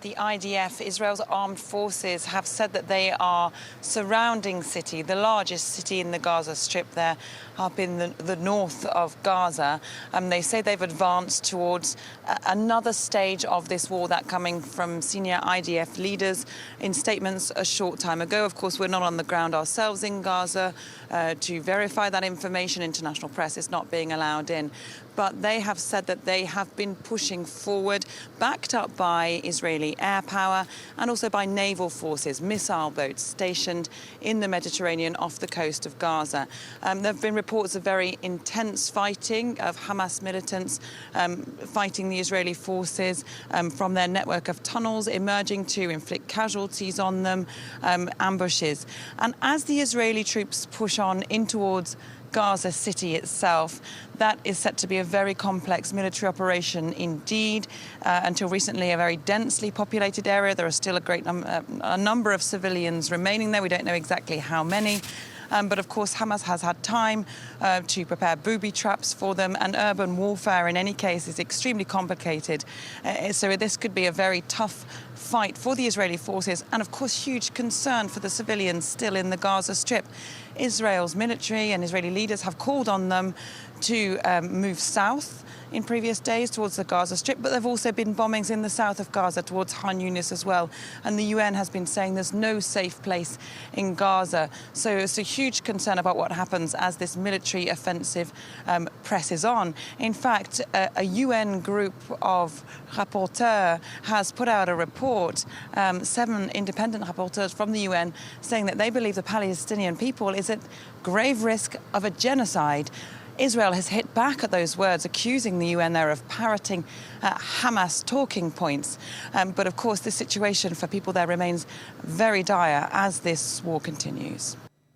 The IDF, Israel's armed forces, have said that they are surrounding City, the largest city in the Gaza Strip there, up in the north of Gaza. They say they've advanced towards another stage of this war, that coming from senior IDF leaders in statements a short time ago. Of course, we're not on the ground ourselves in Gaza to verify that information. International press is not being allowed in. But they have said that they have been pushing forward, backed up by Israeli air power and also by naval forces, missile boats stationed in the Mediterranean off the coast of Gaza. There have been reports of very intense fighting of Hamas militants fighting the Israeli forces from their network of tunnels, emerging to inflict casualties on them, ambushes. And as the Israeli troops push on in towards Gaza City itself, that is set to be a very complex military operation indeed. Until recently, a very densely populated area. There are still a number of civilians remaining there. We don't know exactly how many. But of course, Hamas has had time to prepare booby traps for them, and urban warfare in any case is extremely complicated. So this could be a very tough fight for the Israeli forces, and of course huge concern for the civilians still in the Gaza Strip. Israel's military and Israeli leaders have called on them to move south in previous days towards the Gaza Strip, but there have also been bombings in the south of Gaza towards Khan Yunis as well. And the UN has been saying there's no safe place in Gaza. So it's a huge concern about what happens as this military offensive presses on. In fact, a UN group of rapporteurs has put out a report, 7 independent rapporteurs from the UN, saying that they believe the Palestinian people is at grave risk of a genocide. Israel has hit back at those words, accusing the UN there of parroting Hamas talking points. But of course, the situation for people there remains very dire as this war continues.